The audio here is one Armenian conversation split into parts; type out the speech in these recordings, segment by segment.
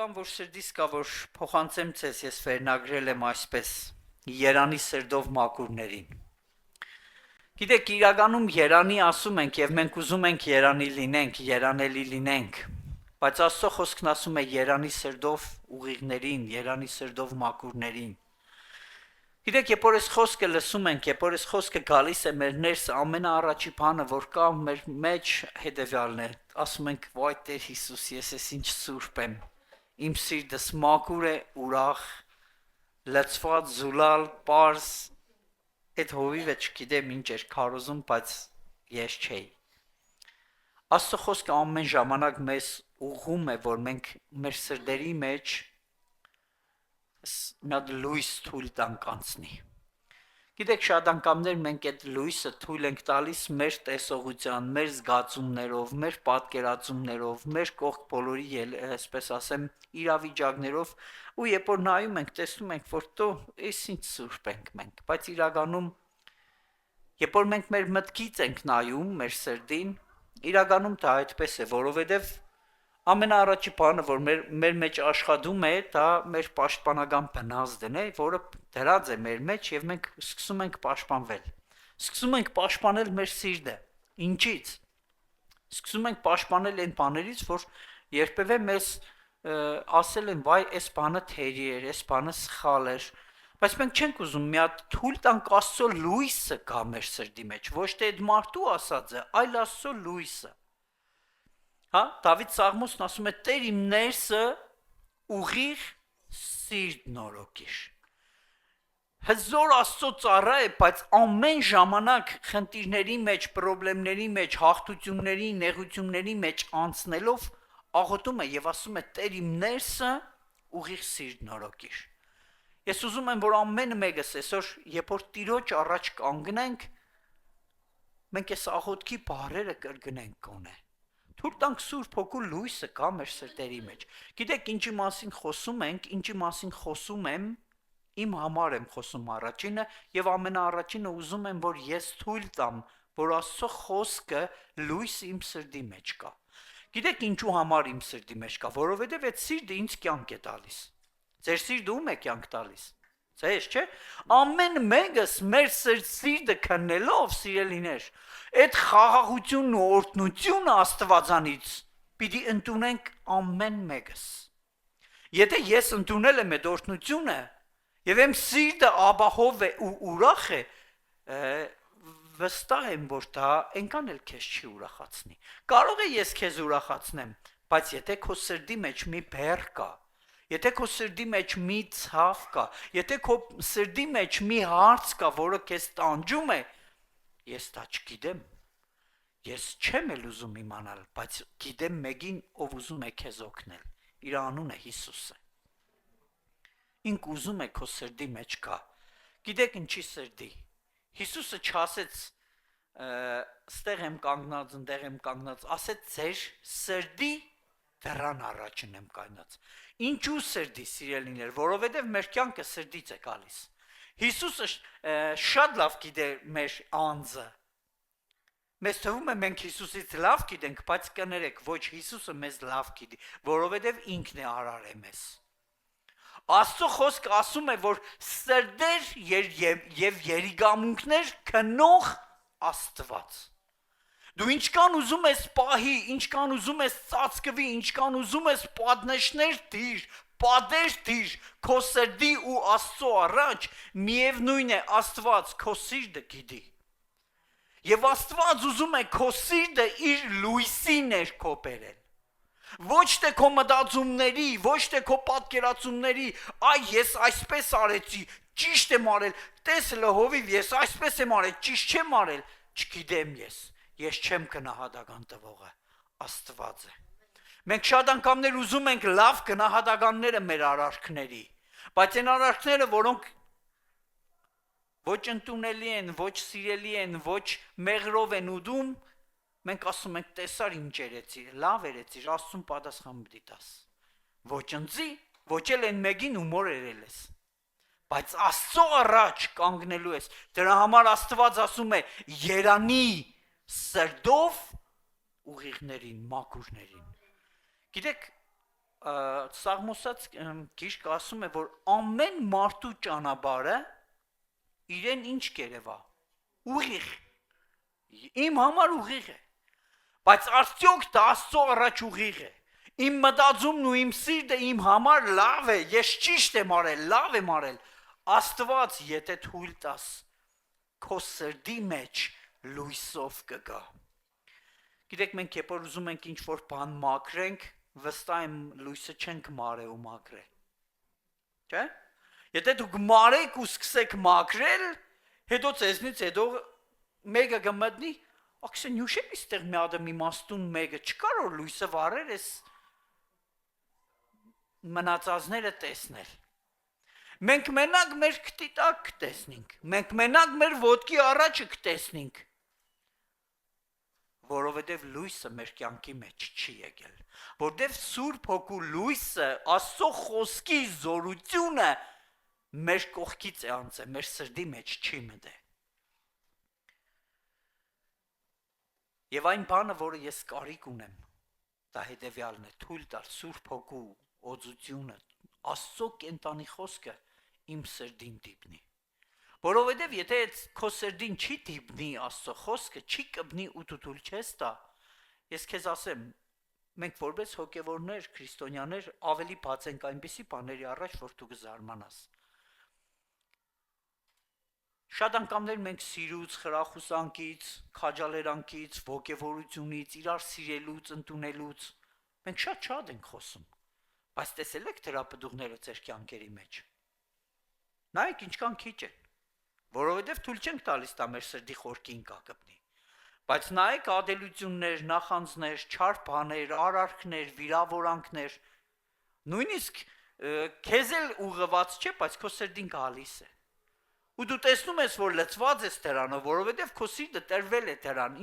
բան, որ սրդիս կա, որ փոխանցեմ ցես, ես վերնագրել եմ այսպես. Երանի սրդով մաքուրներին։ Գիտեք, իրականում երանի ասում ենք եւ մենք ուզում ենք երանի լինենք, երանելի լինենք, բայց Աստծո խոսքն ասում է երանի սրդով ուղիղներին, երանի սրդով մաքուրներին։ Գիտեք, երբ որ այս խոսքը լսում ենք, երբ որ այս խոսքը գալիս է մեր ներս, ամենաառաջի բանը, որ կա մեր մեջ, հետեւյալն է, ասում ենք, «Վայ Տեր Հիսուս, ես ես ինչ սուրբ եմ, իմ սիրտս մաքուր է, ուրախ, լցված, զուլալ, պարզ, այդ հովիվը չգիտեմ ինչ էր քարոզում, բայց ես չէի»։ Աստծո խոսքը ամեն ժամանակ մեզ ուղղում է, որ մենք մեր սրտերի մեջ մի հատ լույս թույլ տանք անցնի։ Գիտեք, շատ անգամներ մենք այդ լույսը թույլ ենք տալիս մեր տեսողության, մեր զգացումներով, մեր պատկերացումներով, մեր կողք բոլորի, այսպես ասեմ, իրավիճակներով, ու երբ որ նայում ենք, տեսնում ենք, որ տո էս ինչ սուրբ ենք մենք, բայց իրականում երբ որ մենք մեր մտքից ենք նայում, մեր սրտին, իրականում դա այդպես է, որովհետև ամենաառաջի բանը, որ մեր մեջ աշխատում է, դա մեր պաշտպանական բնազդն է, որը դրած է մեր մեջ եւ մենք սկսում ենք պաշտպանվել։ Սկսում ենք պաշտպանել մեր սիրտը։ Ինչից։ Սկսում ենք պաշտպանել այն բաներից, որ երբևէ մեզ ասել են, վայ, այս բանը թերի էր, այս բանը սխալ էր, բայց մենք չենք ուզում մի հատ թույլ տանք Աստծո լույսը գա մեր սրտի մեջ, ոչ թե այդ մարդու ասածը, այլ Աստծո լույսը։ Հա, Դավիթ Սաղմոսն ասում է. «Տեր իմ ներսը ուղիղ սիրտ նորոգիր»։ Հզոր Աստծո ծառա է, բայց ամեն ժամանակ խնդիրների մեջ, խնդիրների մեջ, հաղթությունների, նեղությունների մեջ անցնելով աղոթում է եւ ասում է. «Տեր իմ ներսը ուղիղ սիրտ նորոգիր»։ Ես ուզում եմ, որ ամեն մեկս այսօր, երբ որ Տիրոջ առաջ կանգնենք, մենք այս աղոթքի բառերը կրկնենք գոնե։ Թույլ տանք Սուրբ Հոգու լույսը գա մեր սրտերի մեջ։ Գիտեք, ինչի մասին խոսում ենք, ինչի մասին խոսում եմ, իմ համար եմ խոսում առաջինը եւ ամենաառաջինը ուզում եմ, որ ես թույլ տամ, որ Աստծո խոսքը լույս իմ սրտի մեջ կա։ Գիտեք, ինչու համար իմ սրտի մեջ կա, որովհետեւ այդ սիրտը ինձ կյանք է տալիս։ Ձեր սիրտը ում է կյանք տալիս։ Ձեզ, չէ՞։ Ամեն մեկս մեր սիրտը քննելով, սիրելիներ, այդ խաղաղությունն ու օրհնությունը Աստվածանից պիտի ընդունենք ամեն մեկս։ Եթե ես ընդունել եմ այդ օրհնությունը եւ իմ սիրտը ապահով է ու ուրախ է, վստահ եմ, որ դա այնքան էլ քեզ չի ուրախացնի։ Կարող է ես քեզ ուրախացնեմ, բայց եթե քո սրտի մեջ մի բեռ կա, եթե քո սրտի մեջ մի ցավ կա, եթե քո սրտի մեջ մի հարց կա, որը քեզ տանջում է, ես դա չգիտեմ։ Ես չեմ էլ ուզում իմանալ, բայց գիտեմ մեկին, ով ուզում է քեզ օգնել։ Իր անունը Հիսուս է։ Ինք ուզում է քո սրտի մեջ գա։ Գիտեք ինչի սրտի։ Հիսուսը չասեց ստեղ եմ կանգնած, ընդեղ եմ կանգնած, ասեց ձեր սրտի դռան առաջին եմ կանգնած։ Ինչու սրտի, սիրելիներ, որովհետև մեր կյանքը սրտից է գալիս։ Հիսուսը շատ լավ գիտե մեր անձը։ Մեզ թվում է մենք Հիսուսից լավ գիտենք, բայց կներեք, ոչ, Հիսուսը մեզ լավ գիտի, որովհետև ինքն է արարել մեզ։ Աստծո խոսքը ասում է, որ սրտեր եւ երիգամունքներ քնող Աստված։ Դու ինչքան ուզում ես պահի, ինչքան ուզում ես ծածկվի, ինչքան ուզում ես պատնեշներ դիր, պատեր դիր, քո սրտի ու Աստծո առաջ, միևնույն է Աստված քո սիրտը գիտի։ Եվ Աստված ուզում է քո սիրտը իր լույսի ներքո բերել։ Ոչ թե քո մտածումների, ոչ թե քո պատկերացումների, այ ես այսպես արեցի, ճիշտ եմ արել, տես լհովիվ ես այսպես եմ արել, ճիշտ չեմ արել, չգիտեմ ես չեմ գնահատական տվողը, Աստված է։ Մենք շատ անգամներ ուզում ենք լավ գնահատականները մեր արարքների, բայց այն արարքները, որոնք ոչ ընդունելի են, ոչ սիրելի են, ոչ մեղրով են ուդում, մենք ասում ենք տեսար ինչ երեցի, լավ երեցի, Աստծուն պատասխան պիտի տաս։ Ոչ ընձի, ոչ էլ այն մեկին ումոր երել ես։ Բայց Աստծո առաջ կանգնելու ես։ Դրա համար Աստված ասում է. երանի սրտով ուղիղներին, մաքուրներին։ Գիտեք, Սաղմոսած գիրք ասում է, որ ամեն մարդու ճանապարհը իրեն ինչ կերևա, ուղիղ, իմ համար ուղիղ է, բայց արդյոք դա Աստծո առաջ ուղիղ է, իմ մտածումն ու իմ սիրտը իմ համար լավ է, ես ճիշտ եմ արել, լավ եմ արել, Աստված եթե թույլ տաս, քո սրտի մեջ լույսով կգա։ Գիտեք, մենք երբ ուզում ենք ինչ-որ բան մաքրենք, վստահ եմ լույսը չենք մարե ու մաքրել, չէ՞։ Եթե դուք մարեք ու սկսեք մաքրել, հետո ցեզնից հետո մեկը կմտնի, ակսեն յուշել իստեղ մի հատ իմաստուն մեկը չկար որ լույսը վառեր էս մնացածները տեսնել։ Մենք մենակ մեր քթի տակ կտեսնենք, մենք մենակ մեր ոտքի առաջը կտեսնենք, որովհետև լույսը մեր կյանքի մեջ չի եկել, որովհետև Սուրբ Հոգու լույսը, Աստծո խոսքի զորությունը մեր կողքից է անցել, մեր սրտի մեջ չի մտել։ Եվ այն բանը, որը ես կարիք ունեմ, դա հետևյալն է, թույլ տալ Սուրբ Հոգու օծությունը, Աստծո կենտանի խոսքը իմ սրտին դիպնի։ Որովհետև եթե քո սրտին չի դիպնի Աստծո խոսքը, չի կպնի ու դու թույլ չես տա, ես քեզ ասեմ, մենք որպես հոգևորներ, քրիստոնյաներ ավելի բաց ենք այնպիսի բաների առաջ, որ դու կզարմանաս։ Շատ անգամներ մենք սիրուց, խրախուսանքից, քաջալերանքից, ոգևորությունից, իրար սիրելուց, ընդունելուց, մենք շատ ենք խոսում, բայց տեսել եք թերապետուղները ձեր կյանքերի մեջ։ Նայեք ինչքան քիչ են, որովհետև թույլ չենք տալիս դա մեր սրտի խորքին կապնի։ Բայց նայեք ադելություններ, նախանձներ, չար բաներ, արարքներ, վիրավորանքներ, նույնիսկ քեզ էլ ուղղված չէ, բայց քո սրտին գալիս է։ Ու դու տեսնում ես, որ լծված ես դրանով, որովհետև քո սիրտը տրվել է դրան։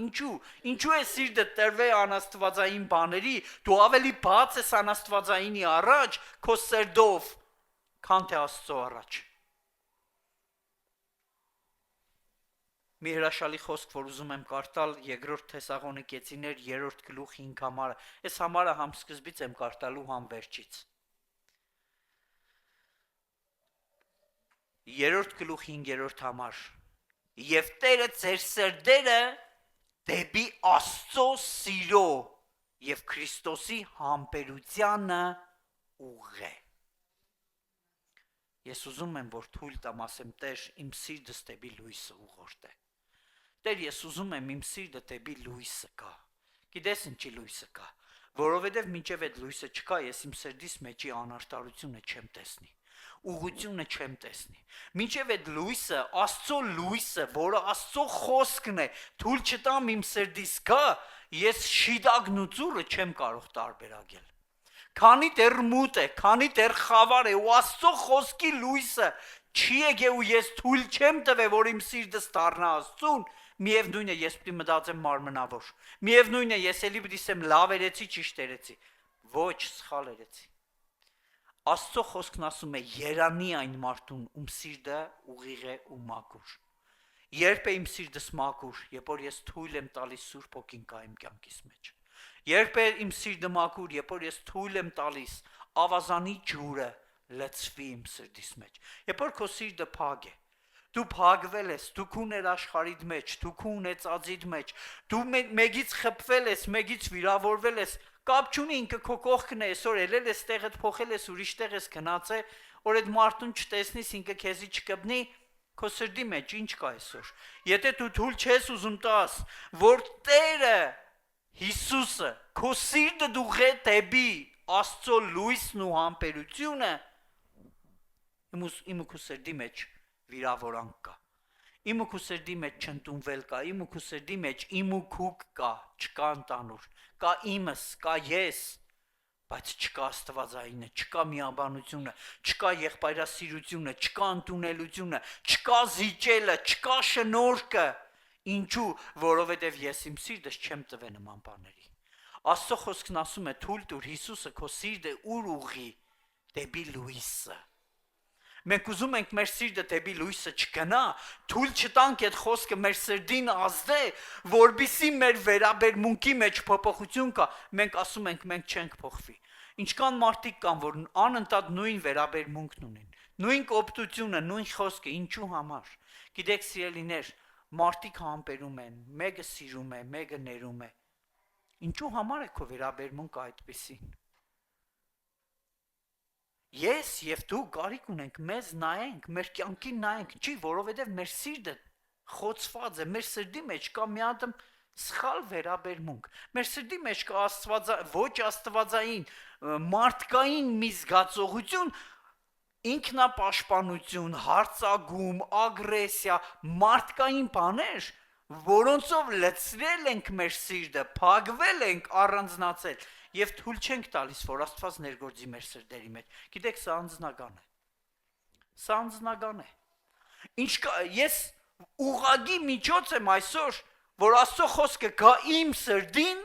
Ինչու է սիրտը տրվել անաստվածային բաների, դու ավելի բաց ես անաստվածայինի առաջ քո սրտով, քան թե Աստծո առաջ։ Մի հրաշալի խոսք, որ ուզում եմ կարդալ երկրորդ Թեսաղոնիկեցիներ 3-րդ գլուխ 5 համարը։ Այս համարը համ սկզբից եմ կարդալու, համ վերջից։ 3-րդ գլուխ 5-րդ համար։ Եվ Տերը ձեր սրտերը դեպի Աստծո սիրո եւ Քրիստոսի համբերությանը ուղղե։ Ես ուզում եմ, որ թույլ տամ ասեմ, Տեր, իմ սիրտս դեպի լույսը ուղղորդե։ Տեր, ես ուզում եմ իմ սիրտը դեպի լույսը գա։ Գիտես ինչի լույսը կա, որովհետև մինչև այդ լույսը չկա, ես իմ սրտիս մեջի անարտարությունը չեմ տեսնի, ուղղությունը չեմ տեսնի։ Մինչև այդ լույսը, Աստծո լույսը, որը Աստծո խոսքն է, թույլ չտամ իմ սրտիս գա, ես շիդագն ու ծուռը չեմ կարող տարբերակել։ Քանի դեռ մութ է, քանի դեռ խավար է ու Աստծո խոսքի լույսը չի եկե ու ես թույլ չեմ տվել, որ իմ սիրտս դառնա Աստծուն, միևնույն է ես պիտի մտածեմ մարմնավոր, միևնույն է ես էլի պիտի ասեմ լավ երեցի, ճիշտ երեցի, ոչ սխալ երեցի։ Աստծո խոսքն ասում է երանի այն մարդուն, ում սիրտը ուղիղ է ու մաքուր։ Երբ է իմ սիրտս մաքուր, երբ որ ես թույլ եմ տալիս Սուրբ Հոգին կա իմ կյանքիս մեջ։ Երբ է իմ սիրտը մաքուր, երբ որ ես թույլ եմ տալիս ավազանի ջուրը լցվի իմ սրտիս մեջ։ Երբ որ քո սիրտը փակ է, դու փակվել ես, դու քուներ աշխարհիդ մեջ, դու քունեց ածիդ մեջ, դու մեկից խփվել ես, մեկից վիրավորվել ես, կապ չունի ինքը քո կողքն է, այսօր ելել ես տեղդ փոխել ես, ուրիշ տեղ ես գնացել, որ այդ մարդուն չտեսնիս, ինքը քեզի չկպնի, քո սրտի մեջ ինչ կա այսօր։ Եթե դու թույլ չես ուզում տաս, որ Տերը Հիսուսը քո սիրտը դուղե դեպի Աստծո լույսն ու համբերությունը, իմ ու քո սրտի մեջ վիրավորանք կա, իմ ու քո սրտի մեջ չընդունվել կա, իմ ու քո սրտի մեջ իմ ու քուք կա, չկա ընդանուր, կա իմս, կա ես, բայց չկա Աստվածայինը, չկա միաբանությունը, չկա եղբայրասիրությունը, չկա ընդունելությունը, չկա զիջելը, չկա շնորհքը, ինչու, որովհետև ես իմ սիրտս չեմ տվել նման բաների։ Աստծո խոսքն ասում է թույլ տուր Հիսուսը քո սիրտը ուր ուղղի դեպի լույսը։ Մենք ուզում ենք մեր սիրտը դեպի լույսը չգնա, թույլ չտանք այդ խոսքը մեր սրտին ազդե, որբիսի մեր վերաբերմունքի մեջ փոփոխություն կա, մենք ասում ենք մենք չենք փոխվի։ Ինչքան մարդիկ կան, որ անընդհատ նույն վերաբերմունքն ունեն, նույն կոպտությունը, նույն խոսքը, ինչու համար։ Գիտեք, սիրելիներ, մարդիկ համբերում են, մեկը սիրում է, մեկը ներում է։ Ինչու համար է քո վերաբերմունքը այդպեսին։ Ես եւ դու կարիք ունենք մեզ նայենք, մեր կյանքին նայենք, չի, որովհետեւ մեր սիրտը խոցված է, մեր սրտի մեջ կա մի հատ սխալ վերաբերմունք։ Մեր սրտի մեջ կա ոչ աստվածային, մարդկային մի զգացողություն, ինքնապաշտպանություն, հարձակում, ագրեսիա, մարդկային բաներ, որոնցով լցրել ենք մեր սիրտը, փակվել ենք, առանձնացել եւ թույլ չենք տալիս, որ Աստված ներգործի մեր սրտերի մեջ։ Գիտեք, սա անձնական է։ Սա անձնական է։ Ես ուղղակի միջոց եմ այսօր, որ Աստծո խոսքը գա իմ սրտին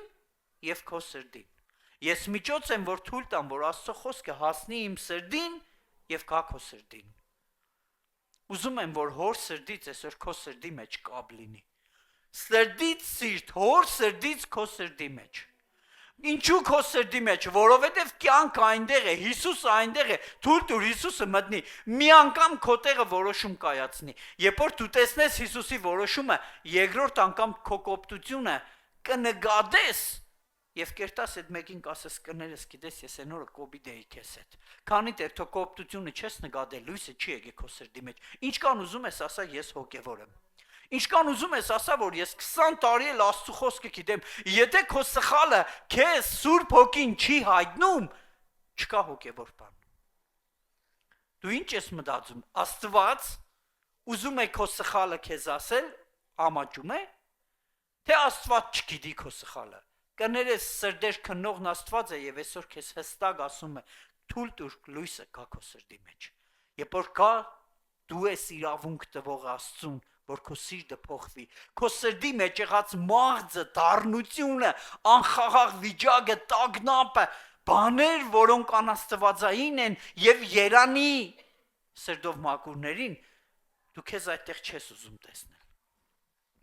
եւ քո սրտին։ Ես միջոց եմ, որ թույլ տամ, որ Աստծո խոսքը հասնի իմ սրտին եւ գա քո սրտին։ Ուզում եմ, որ հոր սրտից այսօր քո սրտի մեջ կապ լինի։ Սրտից սիրտ, հոր սրտից քո սրտի մեջ։ Ինչու քո սրտի մեջ, որովհետև կյանք այնտեղ է, Հիսուսը այնտեղ է, թույլ տուր Հիսուսը մտնի, մի անգամ քո տեղը որոշում կայացնի։ Երբ որ դու տեսնես Հիսուսի որոշումը, երկրորդ անգամ քո կոպտությունը կնկատես եւ կերտաս այդ մեկին կասես կներես, գիտես, ես այն օրը կոպիտ էի քեզ հետ։ Քանի դեռ թո կոպտությունը չես նկատել, լույսը չի եկել քո սրտի մեջ։ Ինչքան ուզում ես ասա, ես հոգևոր եմ։ Ինչքան ուզում ես ասա, որ ես 20 տարի էլ Աստծո խոսքը գիտեմ, եթե քո սխալը քեզ Սուրբ Հոգին չի հայտնում, չկա հոգևոր բան։ Դու ինչ ես մտածում, Աստված ուզում է քո սխալը քեզ ասել, ամաչում է, թե Աստված չգիտի քո սխալը։ Կներես սրտեր քննողն Աստված է եւ այսօր քեզ հստակ ասում է, թույլ տուր լույսը գա քո սրտի մեջ։ Երբ որ գա, դու ես իրավունք տվող Աստծուն, որ քո սիրտը փոխվի, քո սրտի մեջ եղած մաղձը, դառնությունը, անխաղաղ վիճակը, տագնապը, բաներ, որոնք անաստվածային են եւ երանի սրտով մաքուրներին, դու քեզ այդտեղ չես ուզում տեսնել։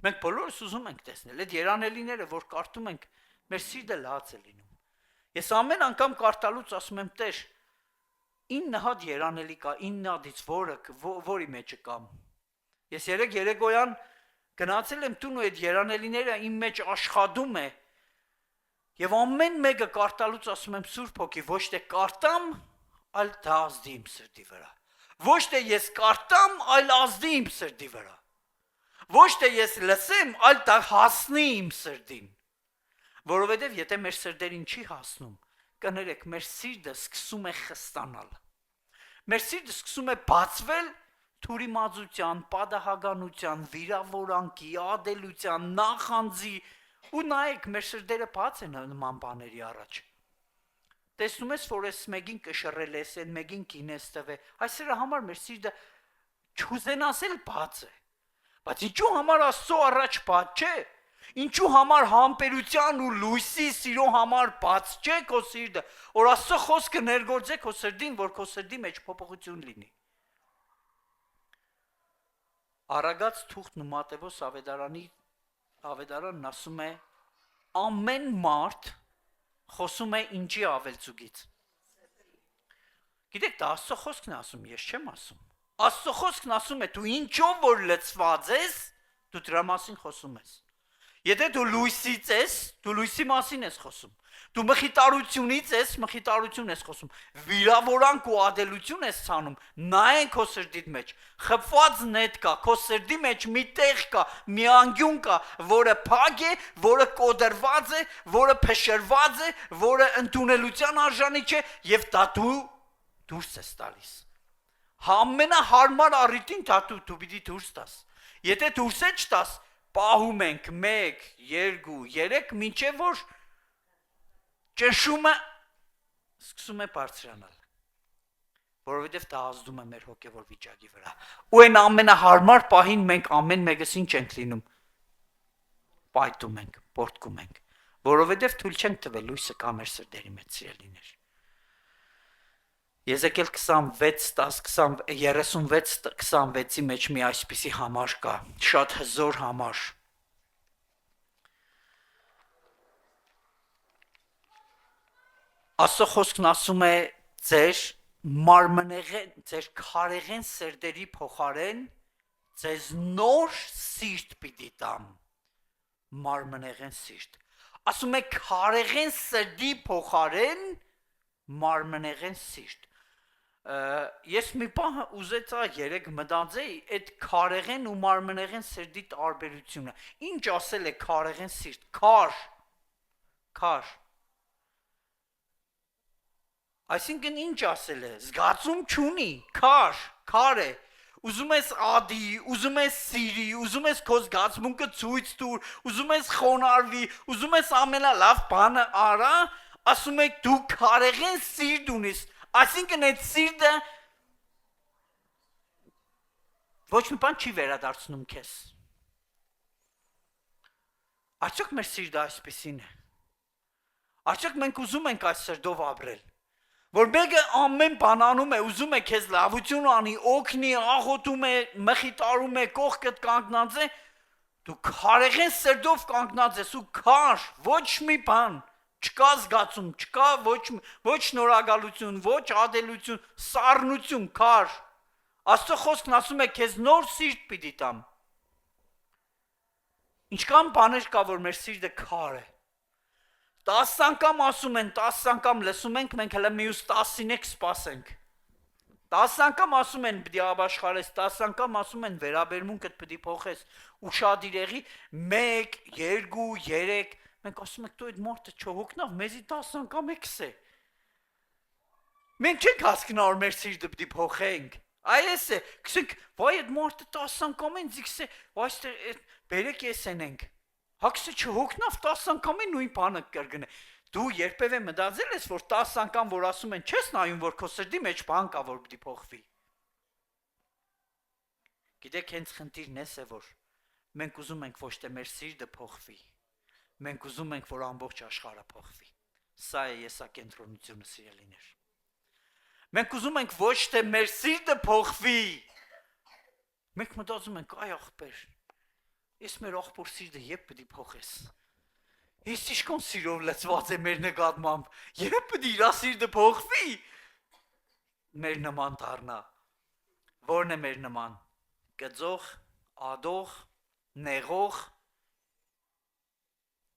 Մենք բոլորս ուզում ենք տեսնել այդ երանելիները, որ կարդում ենք, մեր սիրտը լաց է լինում։ Ես ամեն անգամ կարդալուց ասում եմ, Տեր, 9 հատ երանելի կա, 9 հատից որի մեջը կամ։ Ես երեկոյան գնացել եմ տուն ու այդ երանելիները իմ մեջ աշխատում է եւ ամեն մեկը կարդալուց ասում եմ Սուրբ Հոգի, ոչ թե կարդամ, այլ դա ազդի իմ սրտի վրա։ Ոչ թե ես կարդամ, այլ ազդի իմ սրտի վրա։ Ոչ թե ես լսեմ, այլ դա հասնի իմ սրտին։ Որովհետև եթե մեր սրտերին չի հասնում, կներեք, մեր սիրտը սկսում է խստանալ։ Մեր սիրտը սկսում է բացվել թուրիմացության, պատահականության, վիրավորանքի, ադելության, նախանձի ու նայեք, մեր սրտերը բաց են նման բաների առաջ։ Տեսնում ես, որ ես մեկին կշռել ես, այն մեկին կին ես տվել, այսրա համար մեր սիրտը չուզենասել բաց է։ Բայց ինչու համար Աստծո առաջ բաց չէ։ Ինչու համար համբերության ու լույսի սիրո համար բաց չէ քո սիրտը, որ Աստծո խոսքը ներգործե քո սրտին, որ քո սրտի մեջ փոփոխություն լինի։ Արագած թուղթն ու Մատթեոս ավետարանն ասում է ամեն մարդ խոսում է ինչի ավելցուկից։ Գիտեք, դա Աստծո խոսքն է ասում, ես չեմ ասում։ Աստծո խոսքն ասում է դու ինչով որ լցված ես, դու դրա մասին խոսում ես։ Եթե դու լույսից ես, դու լույսի մասին ես խոսում։ Դու մխիտարությունից ես, մխիտարություն ես խոսում։ Վիրավորանք ու ադելություն ես ցանում, նայեն քո սրտիդ մեջ։ Խփված նետ կա, քո սրտի մեջ մի տեղ կա, մի անկյուն կա, որը փակ է, որը կոդրված է, որը փշրված է, որը ընդունելության արժանի չէ, եւ դա դու դուրս ես տալիս։ Ամենահարմար առիթին դա դու պիտի դուրս տաս։ Եթե դուրս չտաս, պահում ենք 1, 2, 3, մինչև որ ճնշումը սկսում է բարձրանալ, որովհետև դա ազդում է մեր հոգևոր վիճակի վրա։ Ու այն ամենահարմար պահին մենք ամեն մեկս ինչ ենք լինում, պայթում ենք, պոռթկում ենք, որովհետև թույլ չենք տվել լույսը կա մեր սրտերի մեջ, սիրելիներ։ Եզեկիել 36-26-ի մեջ մի այսպիսի համար կա, շատ հզոր համար։ Աստծո խոսքն ասում է ձեր մարմնեղեն, ձեր քարեղեն սերդերի փոխարեն ձեզ նոր սիրտ պիտի տամ, մարմնեղեն սիրտ։ Ասում է քարեղեն սրդի փոխարեն մարմնեղեն սիրտ։ Ես մի բան ուզեցա երեք մտածեի այդ քարեղեն ու մարմնեղեն սրդի տարբերությունը։ Ինչ ասել է քարեղեն սիրտ, քար։ Այսինքն ինչ ասել է, զգացում չունի, քար է։ Ուզում ես ադի, ուզում ես սիրի, ուզում ես քո զգացմունքը ցույց տուր, ուզում ես խոնարհվի, ուզում ես ամենալավ բանը արա, ասում եք դու քարեղեն սիրտ ունես, այսինքն այդ սիրտը ոչ մի բան չի վերադարձնում քեզ։ Արդյոք մեր սիրտը այսպեսին է։ Արդյոք մենք ուզում ենք այս սրտով ապրել։ Որ մեկը ամեն բան անում է, ուզում է քեզ լավություն անի, օգնի, աղոթում է, մխիտարում է, կողքդ կանգնած է, դու քարեղեն սրտով կանգնած ես ու քար, ոչ մի բան, չկա զգացում, չկա ոչ շնորհակալություն, ոչ ադելություն, սառնություն, քար։ Աստծո խոսքն ասում է քեզ նոր սիրտ պիտի տամ։ Ինչքան բաներ կա, որ մեր սիրտը քար է։ 10 անգամ ասում են, 10 անգամ լսում ենք, մենք հələ մյուս 10-ին եք սպասենք։ 10 անգամ ասում են պիտի ապաշխարես, 10 անգամ ասում են վերաբերմունքդ պիտի փոխես, ուշադիր եղի 1, 2, 3, մենք ասում ենք դու այդ մարդը չհոգնավ, մեզի 10 անգամ եկսե։ Մենք չենք հասկնա որ մեր սիրտը պիտի փոխենք։ Այս է, գսենք, վայ այդ մարդը 10 անգամ են զիքսե, այստեղ բերեք եսենենք։ Հակսը չհոգնավ 10 անգամի նույն բանը կրգնե։ Դու երբևէ մտածել ես, որ 10 անգամ որ ասում են, չես նայում, որ քո սրտի մեջ բան կա, որ պիտի փոխվի։ Գիտեք, հենց խնդիրն էս է, որ մենք ուզում ենք ոչ թե մեր սիրտը փոխվի, մենք ուզում ենք, որ ամբողջ աշխարհը փոխվի։ Սա է եսակենտրոնությունը, սիրելիներ։ Մենք ուզում ենք ոչ թե մեր սիրտը փոխվի։ Մենք մտածում ենք, այ ախպեր, ես մեր աղբոր սիրտը երբ պիտի փոխես։ Ես ինչքան սիրով լցված է մեր նկատմամբ, երբ պիտի իր սիրտը փոխվի։ Մեր նման դառնա։ Որն է մեր նման։ Գծող, ադող, նեղող։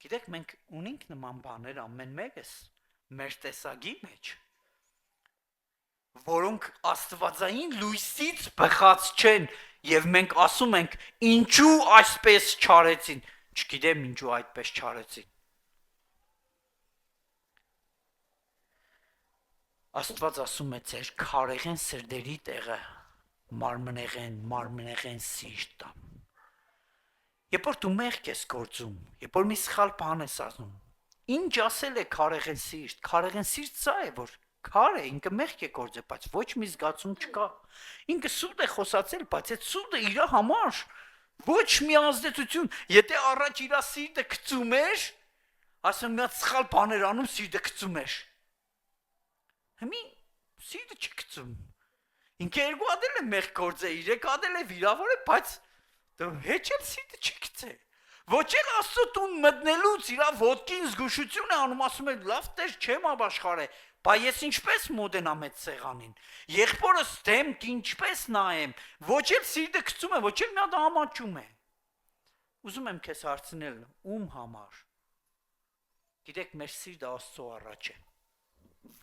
Գիտեք, մենք ունենք նման բաներ ամեն մեկս մեր տեսակի մեջ, որոնք աստվածային լույսից բխած չեն, եւ մենք ասում ենք ինչու այսպես չարեցին, չգիտեմ ինչու այդպես չարեցին։ Աստված ասում է ձեր քարեղեն սրդերի տեղը մարմնեղեն սիրտ տամ։ Երբ որ դու մեղք ես գործում, երբ որ մի սխալ բան ես ասում, ինչ ասել է քարեղեն սիրտ սա է, որ քարը ինքը մեղք է գործել, բայց ոչ մի զգացում չկա։ Ինքը սուտ է խոսացել, բայց այդ սուտը իր համար ոչ մի ազդեցություն, եթե առաջ իր սիրտը գծում էր, ասում մի հատ սխալ բաներ անում, սիրտը գծում էր։ Հիմի սիրտը չի գծում։ Ինքը երկու հատ էլ է մեղք գործել, 3 հատ էլ է վիրավոր է, բայց դու հեչ էլ սիրտը չի գծել։ Ոչ էլ Աստծո տուն մտնելուց իր ոտքին զգուշություն է անում, ասում է լավ Տեր չեմ ապաշխարել, բայց ես ինչպես մոտենամ այդ սեղանին։ Եղբորս դեմ ինչպես նայեմ, ոչ էլ սիրտը գծում է, ոչ էլ մի հատ ամաչում է։ Ուզում եմ քեզ հարցնել, ում համար։ Գիտեք, մեր սիրտը Աստծո առաջ է։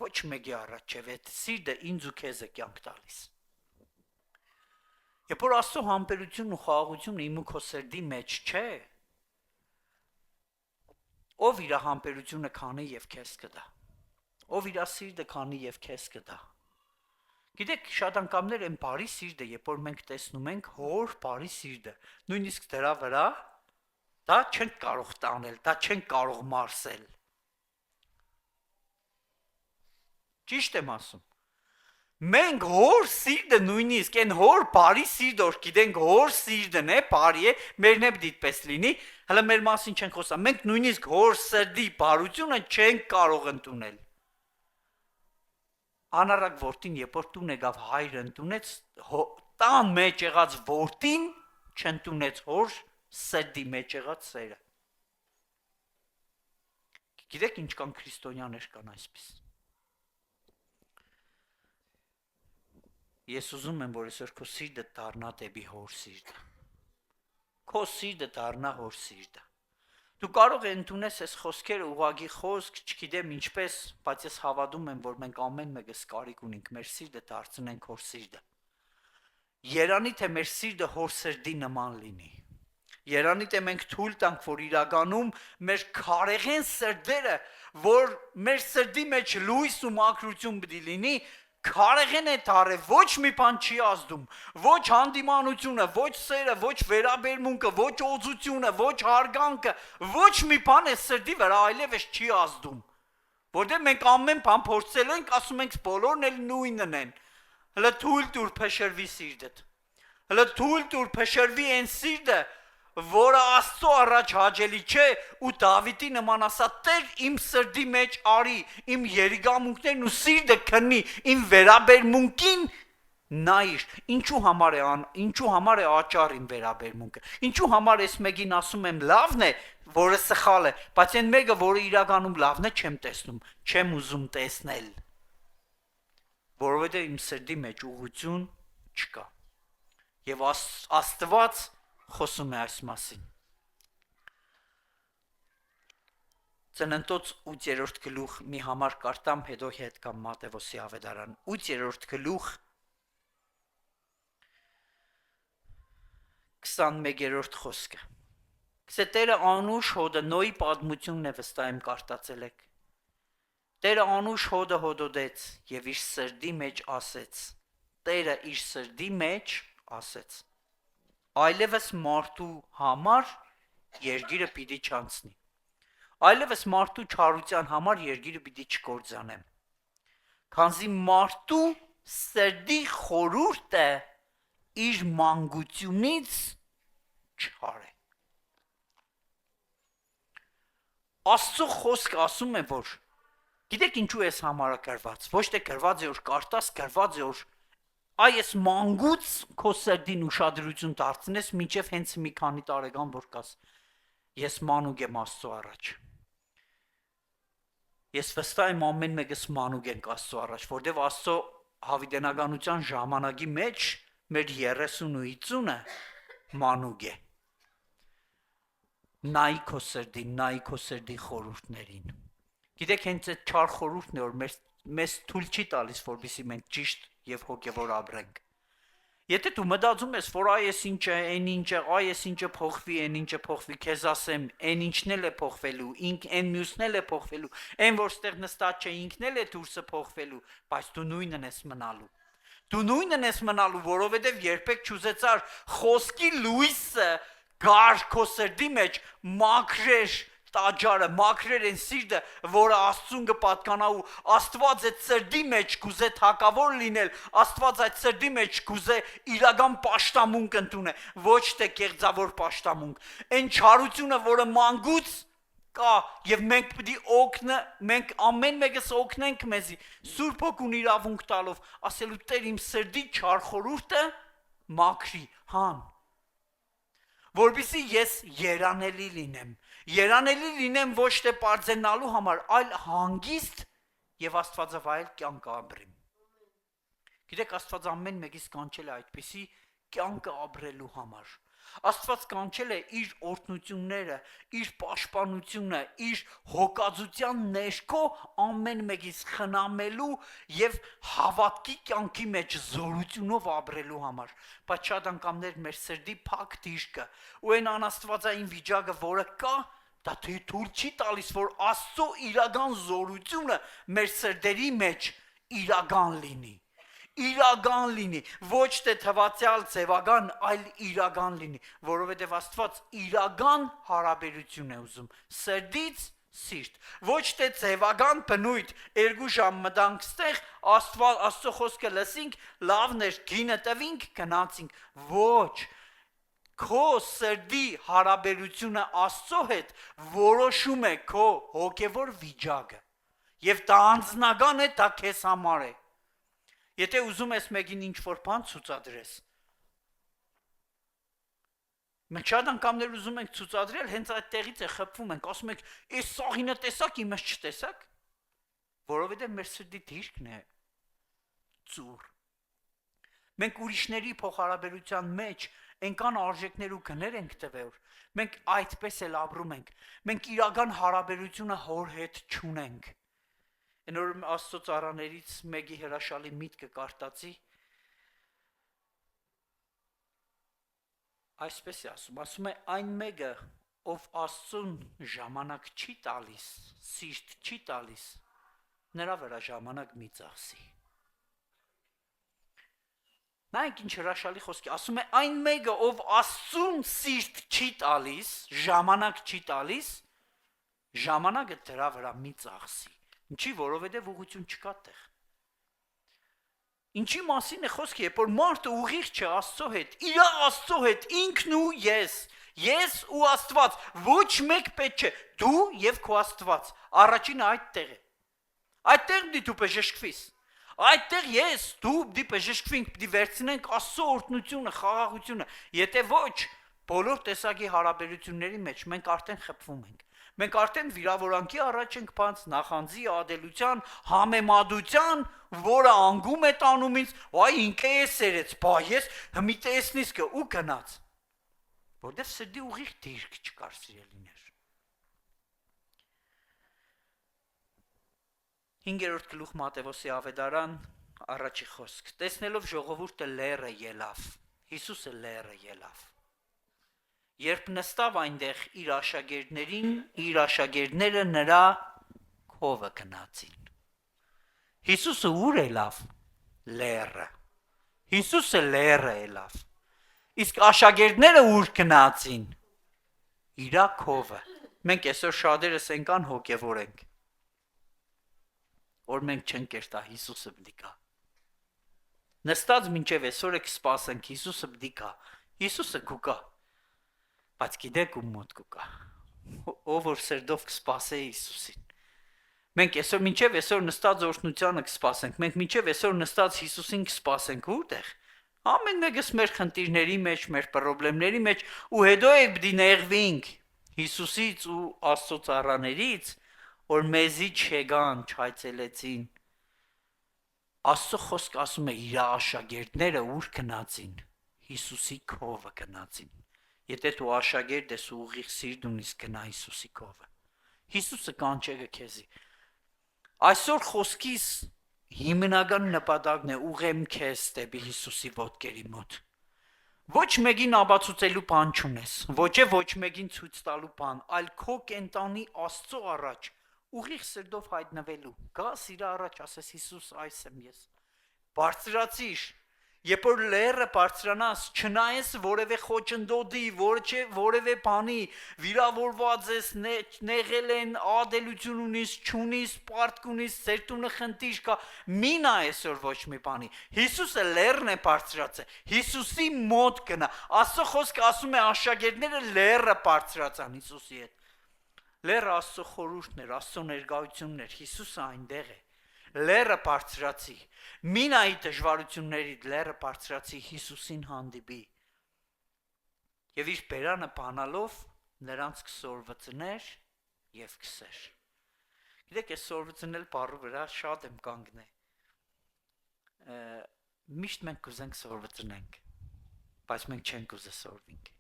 Ոչ մեկի առաջ չէ, այդ սիրտը ինձ ու քեզ է կյանք տալիս։ Երբ որ Աստծո համբերությունն ու խաղաղությունը իմ ու քո սրտի մեջ չէ, ով իր համբերությունը քանի եւ քեզ կտա։ Ով իր սիրտը քանի եւ քեզ կտա։ Գիտեք, շատ անգամներ են բարի սիրտը, երբ որ մենք տեսնում ենք հոր բարի սիրտը, նույնիսկ դրա վրա դա չենք կարող տանել, դա չենք կարող մարսել։ Ճիշտ եմ ասում։ Մենք հոր սիրտը նույնիսկ այն հոր բարի սիրտը, որ գիտենք հոր սիրտն է, բարի է, մերն է դիտպես լինի, հələ մեր մասին չենք խոսում։ Մենք նույնիսկ հոր սրտի բարությունը չենք կարող ընդունել։ Անառակ որդին, երբ որ տուն եկավ հայրը ընդունեց, տան մեջ եղած որդին չընդունեց հոր սրտի մեջ եղած սերը։ Գիտեք ինչքան քրիստոնյաներ կան այսպես։ ես ուզում եմ, որ այսօր քո սիրտը դառնա դեպի հոր սիրտը։ Քո սիրտը դառնա հոր սիրտը։ Դու կարող ես ընդունես այս խոսքերը ուղղակի խոսք, չգիտեմ ինչպես, բայց ես հավատում եմ, որ մենք ամեն մեկս կարիք ունենք մեր սիրտը դարձնենք հոր սիրտը։ Երանի թե մեր սիրտը հոր սրտի նման լինի։ Երանի թե մենք թույլ տանք, որ իրականում մեր քարեղեն սրտերը, որ մեր սրտի մեջ լույս ու մաքրություն պետք է լինի, քարեղեն է դարը, ոչ մի բան չի ազդում, ոչ հանդիմանությունը, ոչ սերը, ոչ վերաբերմունքը, ոչ օծությունը, ոչ հարգանքը, ոչ մի բան է սրտի վրա այլևս չի ազդում։ Որտեղ մենք ամեն բան փորձել ենք, ասում ենք բոլորն էլ նույնն են։ Հələ թույլ տուր փշրվի սիրտդ։ Հələ թույլ տուր փշրվի այն սիրտը, որը Աստծո առաջ հաճելի չէ, ու Դավիթի նման ասա. Տեր իմ սրտի մեջ արի, իմ երգամունքներն ու սիրտը քննի, իմ վերաբերմունքին նայիր։ Ինչու համար է աճառ իմ վերաբերմունքը։ Ինչու համար ես մեկին ասում եմ լավն է, որը սխալ է, բայց այն մեկը, որը իրականում լավն է, չեմ տեսնում, չեմ ուզում տեսնել։ Որովհետև իմ սրտի մեջ ուղղություն չկա։ Եվ Աստված խոսում է այս մասին։ Ծննդոց 8-րդ գլուխ մի համար կարտամ, հետո հետ կամ Մատթեոսի ավետարան 8-րդ գլուխ 21-րդ խոսքը։ Գսե Տերը անուշ հոդը Նոյի պատմությունն է վստահ եմ կարտացել եք։ Տերը անուշ հոդը հոդոդեց եւ իր սրդի մեջ ասեց։ Տերը իր սրդի մեջ ասեց. Այլևս մարդու համար երկիրը պիտի չանցնի։ Այլևս մարդու չարության համար երկիրը պիտի չկործանեմ։ Քանզի մարդու սրդի խորհուրդը իր մանկությունից չար է։ Աստծո խոսքը ասում է, որ գիտեք ինչու էս համարը գրված, ոչ թե գրված է որ կարտաս, գրված է որ այս մանկուց քո սրդին ուշադրություն դարձնես, մինչև հենց մի քանի տարեկան որ կաս։ Ես մանուկ եմ Աստծո առաջ։ Ես վստահ եմ ամեն մեկս մանուկ ենք Աստծո առաջ, որտեղ Աստծո հավիտենականության ժամանակի մեջ մեր 30 ու 50-ը մանուկ է։ Նայ քո սրդի խորհուրդներին։ Գիտեք հենց այդ չար խորհուրդն է, որ մեզ թույլ չի տալիս, որպեսզի մենք ճիշտ եւ հոգեվոր ապրենք։ Եթե դու մտածում ես, որ այս ինչը, այն ինչը, այս ինչը փոխվի, այն ինչը փոխվի, քեզ ասեմ, այն ինչն էլ է փոխվելու, այն մյուսն էլ է փոխվելու, այն որ ստեղ նստած չէ, ինքն էլ է դուրսը փոխվելու, բայց դու նույնն ես մնալու։ Դու նույնն ես մնալու, որովհետեւ երբեք չուզեցար խոսքի լույսը գար քո սրդի մեջ մաքրեր տաճարը, մաքրեր են սիրտը, որը Աստծուն կպատկանա ու Աստված այդ սրդի մեջ կուզե թակավոր լինել, Աստված այդ սրդի մեջ կուզե իրական պաշտամունք ընդունե, ոչ թե կեղծավոր պաշտամունք։ Այն չարությունը, որը մանկուց կա եւ մենք պետք է մենք ամեն մեկս օգնենք մեզի Սուրբ Հոգուն իրավունք տալով, ասելու Տեր իմ սրդի չար խորհուրդը մաքրի, հան, որպեսզի ես երանելի լինեմ։ Երանելի լինեմ ոչ թե պարծենալու համար, այլ հանգիստ եւ Աստվածավայել կյանք ապրեմ։ Գիտեք, Աստված ամեն մեկից կանչել է այդպիսի կյանքը ապրելու համար։ Աստված կանչել է իր օրհնությունները, իր պաշտպանությունը, իր հոգածության ներքո ամեն մեկից խնամելու եւ հավատքի կյանքի մեջ զորությունով ապրելու համար։ Բայց շատ անգամներ մեր սրդի փակ դիրքը ու այն անաստվածային վիճակը, որը կա, դա թույլ չի տալիս, որ Աստծո իրական զորությունը մեր սրտերի մեջ իրական լինի։ Իրական լինի, ոչ թե թվացյալ ձևական, այլ իրական լինի, որովհետև Աստված իրական հարաբերություն է ուզում, սրդից սիրտ, ոչ թե ձևական բնույթ, 2 ժամ մտանք ստեղ, Աստծո խոսքը լսինք, լավն էր, գինը տվինք, գնացինք, ոչ, քո սրդի հարաբերությունը Աստծո հետ որոշում է քո հոգևոր վիճակը, եւ դա անձնական է, դա քեզ համար է։ Եթե ուզում ես մեկին ինչ-որ բան ցուցադրես, մենք շատ անգամներ ուզում ենք ցուցադրել, հենց այդ տեղից է խփվում ենք, ասում ենք, «Էս սաղինը տեսակ, իմս չտեսակ», որովհետև մեր սրտի դիրքն է ծուր։ Մենք ուրիշների փոխհարաբերության մեջ այնքան արժեքներ ու գներ ենք տվել, մենք այդպես էլ ապրում ենք, մենք իրական հարաբերությունը հոր հետ չունենք։ Այն որ Աստծո ծառաներից մեկի հրաշալի միտքը կարտացի, այսպես է ասում է այն մեկը, ով Աստծուն ժամանակ չի տալիս, սիրտ չի տալիս, նրա վրա ժամանակ մի ծախսի։ Նայեք ինչ հրաշալի խոսքի, ասում է այն մեկը, ով Աստծուն սիրտ չի տալիս, ժամանակ չի տալիս, ժամանակը դրա վրա մի ծախսի։ Ինչի, որովհետև ուղղություն չկա տեղ։ Ինչի մասին է խոսքը, երբ որ մարդը ուղիղ չէ Աստծո հետ, իր Աստծո հետ, ինքն ու ես ու Աստված, ոչ մեկ պետք չէ, դու եւ քո Աստված, առաջինը այդտեղ է։ Այդտեղ դու բժշկվես։ Այդտեղ ես, դու պիտի բժշկվենք, պիտի վերցնենք Աստծո օրհնությունը, խաղաղությունը, եթե ոչ, բոլոր տեսակի հարաբերությունների մեջ մենք արդեն խփվում ենք։ Մենք արդեն վիրավորանքի առաջ ենք բանց, նախանձի, ադելության, համեմատության, որը անգում է տանում ինձ, այ ինքը է սերեց, բա ես հմի տեսնիս կը ու գնաց։ Որտեվ սրդի ուղիղ դիրք չկար, սիրելիներ։ 5-րդ գլուխ Մատթեոսի ավետարան, առաջի խոսք։ Տեսնելով ժողովուրդը լերը ելավ, Հիսուսը լերը ելավ։ Երբ նստավ այնտեղ իր աշակերտներին, իր աշակերտները նրա քովը գնացին։ Հիսուսը ուր ելավ։ Լերը։ Հիսուսը լերը ելավ։ Իսկ աշակերտները ուր գնացին։ Իրա քովը։ Մենք այսօր շատերս այնքան հոգևոր ենք, որ մենք չենք կերտա Հիսուսը պիտի գա։ Նստած մինչև այսօր եք սպասենք Հիսուսը պիտի գա։ Հիսուսը կուկա։ Բայց գիտեք ում մոտ կուկա։ Ով որ սրդով կսպասե Հիսուսին։ Մենք այսօր մինչև այսօր նստած օրհնությանը կսպասենք, մենք մինչև այսօր նստած Հիսուսին կսպասենք որտեղ։ Ամեն մեկս մեր խնդիրների մեջ, մեր խնդիրների մեջ ու հետո եք պիտի նեղվենք Հիսուսից ու Աստծո ծառաներից, որ մեզի չեկան, չայցելեցին։ Աստծո խոսքը ասում է իր աշակերտները ուր գնացին։ Հիսուսի քովը գնացին։ Եթե դու աշակերտ ես ու ուղիղ սիրտ ունես, գնա Հիսուսի քովը։ Հիսուսը կանչել է քեզի։ Այսօր խոսքիս հիմնական նպատակն է ուղեմ քեզ դեպի Հիսուսի ոտքերի մոտ։ Ոչ մեկին ապացուցելու բան չունես, ոչ մեկին ցույց տալու բան, այլ քո կենտանի Աստծո առաջ ուղիղ սրտով հայտնվելու։ Գաս իր առաջ ասես Հիսուս, այս եմ ես։ Բարձրացիր, երբ որ լերը բարձրանաս, չնայես որևէ խոչընդոտի, որևէ բանի, վիրավորված ես, նեղել են, ադելություն ունիս, չունիս, պարտք ունիս, ձեր տունը խնդիր կա, մի նայես որ ոչ մի բանի։ Հիսուսը լերն է բարձրացել, Հիսուսի մոտ գնա։ Աստծո խոսքը ասում է աշակերտները լերը բարձրացան Հիսուսի հետ։ Լերը Աստծո խորհուրդն էր, Աստծո ներկայությունն էր, Հիսուսը այնտեղ է։ Լերը բարձրացի, մինայի դժվարությունների լերը բարձրացի Հիսուսին հանդիպի։ Եվ իր բերանը բանալով նրանց կսորվծներ եւ կսեր։ Գիտեք, այս սորվծնել բառը վրա շատ եմ կանգնե։ Միշտ մենք կուզենք սորվծնենք, բայց մենք չենք ուզե սորվենք։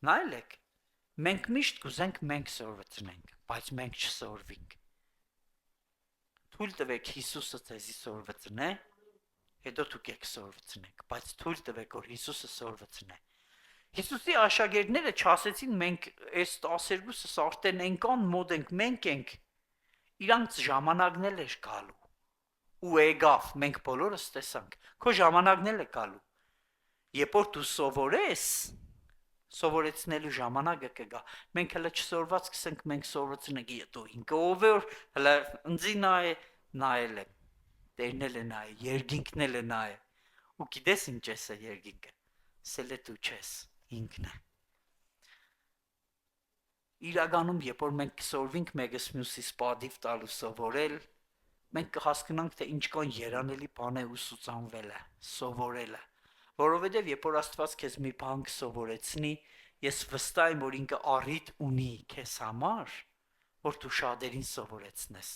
Նայեք, մենք միշտ կուզենք մենք սորվծնենք, բայց մենք չսորվենք։ Թույլ տվեք Հիսուսը ձեզի սորվծնե, հետո դուք եք սորվծնեք, բայց թույլ տվեք որ Հիսուսը սորվծնե։ Հիսուսի աշակերտները չասեցին մենք այս 12-ս արդեն այնքան մոտ ենք, մենք ենք, իրանց ժամանակն էլ էր գալու։ Ու եկավ, մենք բոլորս տեսանք, քո ժամանակն էլ է գալու։ Երբ որ դու սովորես, սովորեցնելու ժամանակը կգա։ Մենք հələ չսորված կսենք, մենք սովորեցնենք, հետո ինքը ով է, հələ ընձի նայել է, տերնել է նայ, երկինքն էլ է նայ։ Ու գիտես ինչ է սա երկինքը։ Սել է դու չես, ինքն է։ Իրականում, երբ որ մենք կսորվենք մեկս մյուսից պատիվ տալու սովորել, մենք կհասկանանք, թե ինչքան երանելի բան է ուսուցանվելը, սովորելը։ Որովհետև երբ որ Աստված քեզ մի բան կսովորեցնի, ես վստահ եմ, որ ինքը առիթ ունի քեզ համար, որ դու շատերին սովորեցնես։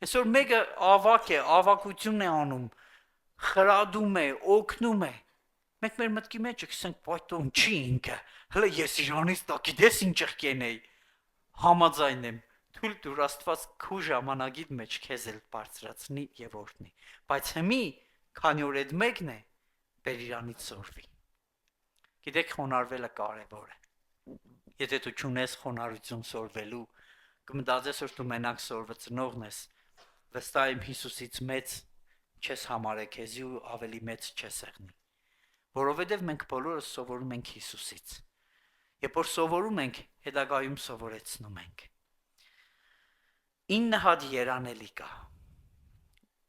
Այսօր մեկը ավակ է, ավակություն է անում, խրադում է, օգնում է։ Մենք մեր մտքի մեջ կսենք, «Պայտոն չի ինքը, հələ ես իրանից տա գիտես ինչ կենեի»։ Համաձայն եմ, թույլ տուր Աստված քու ժամանակիդ մեջ քեզ էլ բարձրացնի եւ օրհնի։ Բայց հիմի, քանի որ այդ մեկն է, բեր իրանից սորվի։ Գիտեք, խոնարհվելը կարևոր է։ Եթե դու չունես խոնարհություն սորվելու, կմտածես, որ դու մենակ սորվը ծնողն ես, վստահ եմ Հիսուսից մեծ չես համարե քեզի ու ավելի մեծ չես եղնի։ Որովհետև մենք բոլորս սովորում ենք Հիսուսից։ Երբ որ սովորում ենք, հետագայում սովորեցնում ենք։ 9 հատ երանելի կա։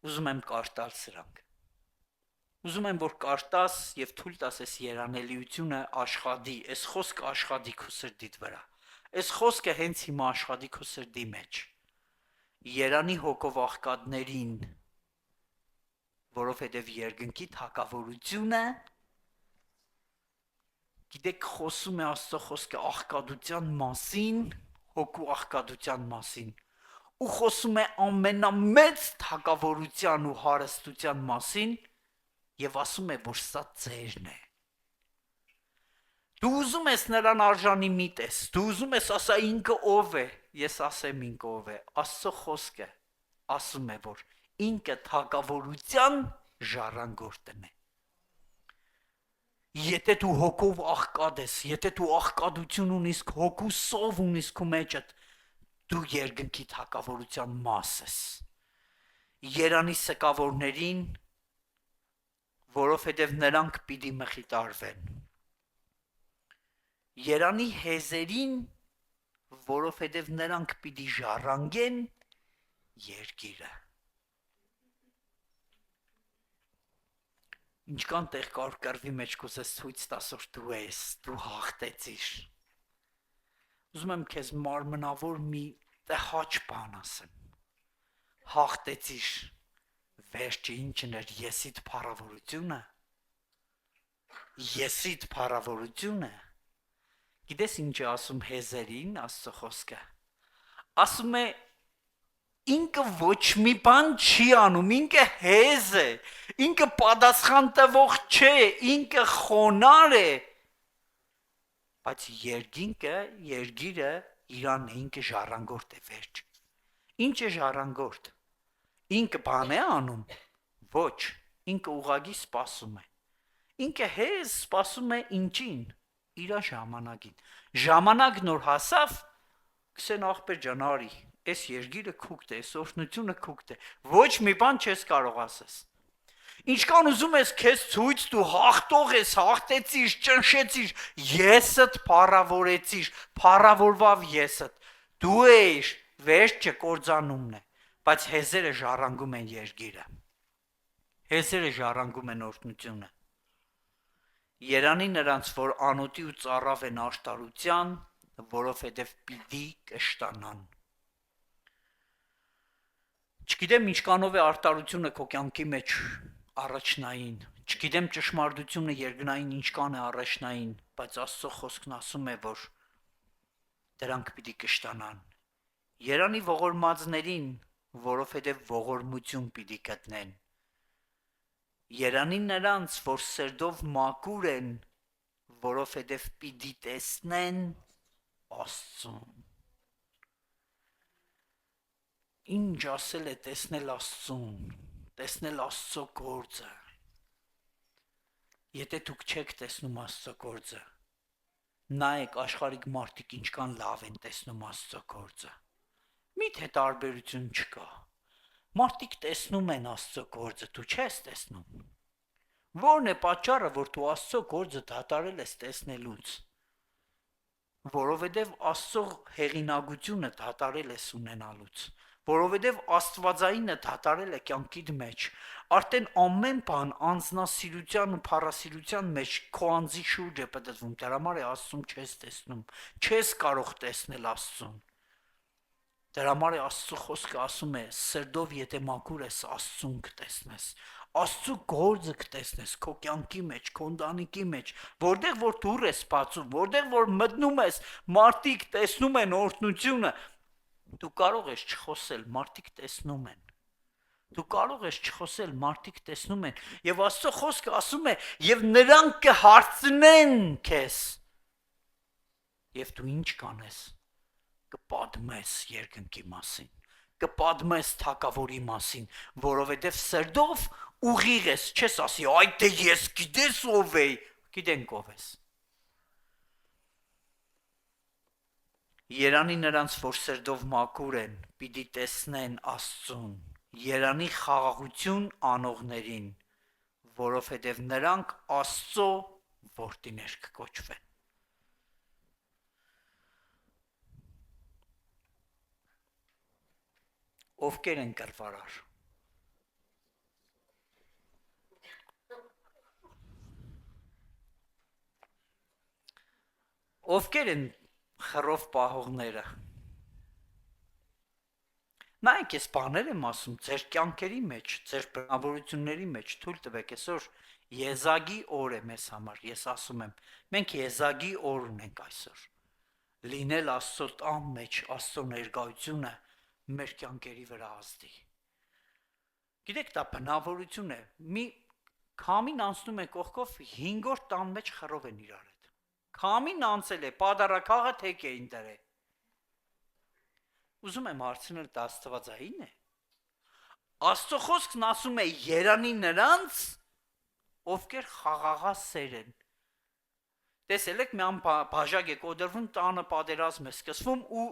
Ուզում եմ կարդալ սրանք։ Ուզում եմ, որ կարդաս եւ թույլ տաս այս երանելիությունը աշխատի, այս խոսքը աշխատի քո սրտիդ վրա։ Այս խոսքը հենց հիմա աշխատի քո սրտի մեջ։ Երանի հոգով աղքատներին, որովհետև երկնքի թագավորությունը, գիտեք, խոսում է Աստծո խոսքը աղքատության մասին, հոգու աղքատության մասին, ու խոսում է ամենամեծ թագավորության ու հարստության մասին, եւ ասում է, որ սա ձերն է։ Դու ուզում ես նրան արժանի միտես, դու ուզում ես ասա ինքը ով է, ես ասեմ ինքը ով է։ Աստծո խոսքը ասում է, որ ինքը թագավորության ժառանգորդն է։ Եթե դու հոգով աղքատ ես, եթե դու աղքատություն ունիս, հոգու սով ունիս քո մեջդ, դու երկնքի թագավորության մաս ես։ Երանի սկավորներին, որովհետև նրանք պիտի մխիտարվեն։ Երանի հեզերին, որովհետև նրանք պիտի ժառանգեն երկիրը։ Ինչքան տեղ կար կռվի մեջ կուզես ցույց տաս, որ դու ես, դու հաղթեցիր։ Ուզում եմ քեզ մարմնավոր մի տհաճ բան ասեմ։ Հաղթեցիր։ Վերջը ինչն էր եսիդ փառավորությունը։ Եսիդ փառավորությունը։ Գիտես ինչ է ասում հեզերին Աստծո խոսքը։ Ասում է ինքը ոչ մի բան չի անում, ինքը հեզ է, ինքը պատասխան տվող չէ, ինքը խոնար է։ Բայց երգիրը իրան է, ինքը ժառանգորդ է վերջ։ Ինչ է ժառանգորդ։ Ինքը բան է անում։ Ոչ, ինքը ուղագի սպասում է։ Ինքը հեզ սպասում է ինչին։ Իրա ժամանակին։ Ժամանակն որ հասավ, կսեն ախպեր ջան, արի, այս երգիրը քուկտ է, այս օրհնությունը քուկտ է։ Ոչ մի բան չես կարող ասես։ Ինչքան ուզում ես քեզ ցույց դու հաղթող ես, հաղթեցիր, ճնշեցիր, եսդ փառավորեցիր, փառավորվավ եսդ։ Դու ես վերջը կործանումն է, բայց հեզերը ժառանգում են երգիրը։ Հեզերը ժառանգում են օրհնությունը։ Երանի նրանց, որ անոթի ու ծառավ են աշտարության, որովհետև պիտի կշտանան։ Չգիտեմ ինչքանով է արտարությունը քո կյանքի մեջ առաջնային, չգիտեմ ճշմարտությունը երկնային ինչքան է առաջնային, բայց Աստծո խոսքն ասում է, որ դրանք պիտի կշտանան։ Երանի ողորմածներին, որովհետև ողորմություն պիտի գտնեն։ Երանի նրանց, որ սրտով մաքուր են, որովհետև պիտի տեսնեն Աստծուն։ Ինչ ասել է տեսնել Աստծուն, տեսնել Աստծո գործը։ Եթե դուք չեք տեսնում Աստծո գործը, նայեք աշխարհիկ մարդիկ ինչքան լավ են տեսնում Աստծո գործը։ Միթե տարբերություն չկա։ Մարդիկ տեսնում են Աստծո գործը, դու չես տեսնում։ Որն է պատճառը, որ դու Աստծո գործը դադարել ես տեսնելուց։ Որովհետև Աստծո հեղինակությունը դադարել ես ունենալուց, որովհետև Աստվածայինը դադարել է կյանքիդ մեջ, արդեն ամեն բան անձնասիրության ու փառասիրության մեջ քո անձի շուրջ է պատտվում, դրա համար է Աստծուն չես տեսնում, չես կարող տեսնել Աստծուն։ Դրա համար է Աստծո խոսքը ասում է, սրտով եթե մաքուր ես, Աստծուն կտեսնես։ Աստծո գործը կտեսնես քո կյանքի մեջ, քո ընտանիքի մեջ, որտեղ որ դուր ես բացում, որտեղ որ մտնում ես, մարդիկ տեսնում են օրհնությունը, դու կարող ես չխոսել, մարդիկ տեսնում են։ Դու կարող ես չխոսել, մարդիկ տեսնում են, եւ Աստծո խոսքը ասում է, եւ նրանք կհարցնեն քեզ։ Եվ դու ինչ կանես։ Կպատմես երկնքի մասին, կպատմես թագավորի մասին, որովհետև սրտով ուղիղ ես, չես ասի, այ դե ես գիտես ով էի, գիտենք ով ես։ Երանի նրանց, որ սրտով մաքուր են, պիտի տեսնեն Աստծուն, երանի խաղաղություն անողներին, որովհետև նրանք Աստծո որդիներ կկոչվեն։ Ովքեր են կռվարար։ Ովքեր են խռով պահողները։ Նայեք, ես բաներ եմ ասում ձեր կյանքերի մեջ, ձեր բնավորությունների մեջ, թույլ տվեք այսօր Եզագի օր է մեզ համար, ես ասում եմ, մենք Եզագի օր ունենք այսօր։ Լինել Աստծո տան մեջ, Աստծո ներկայությունը մեր կյանքերի վրա ազդի։ Գիտեք, դա բնավորություն է։ Մի քամին անցնում է կողքով 5-րդ տան մեջ խռով են իրար հետ։ Քամին անցել է, պատարակաղը թեք էին դրել։ Ուզում եմ հարցնել, դա աստվածային է։ Աստծո խոսքն ասում է երանի նրանց, ովքեր խաղաղասեր են։ Տեսել եք, մի բաժակ է կոդրվում, տանը պատերազմ է սկսվում ու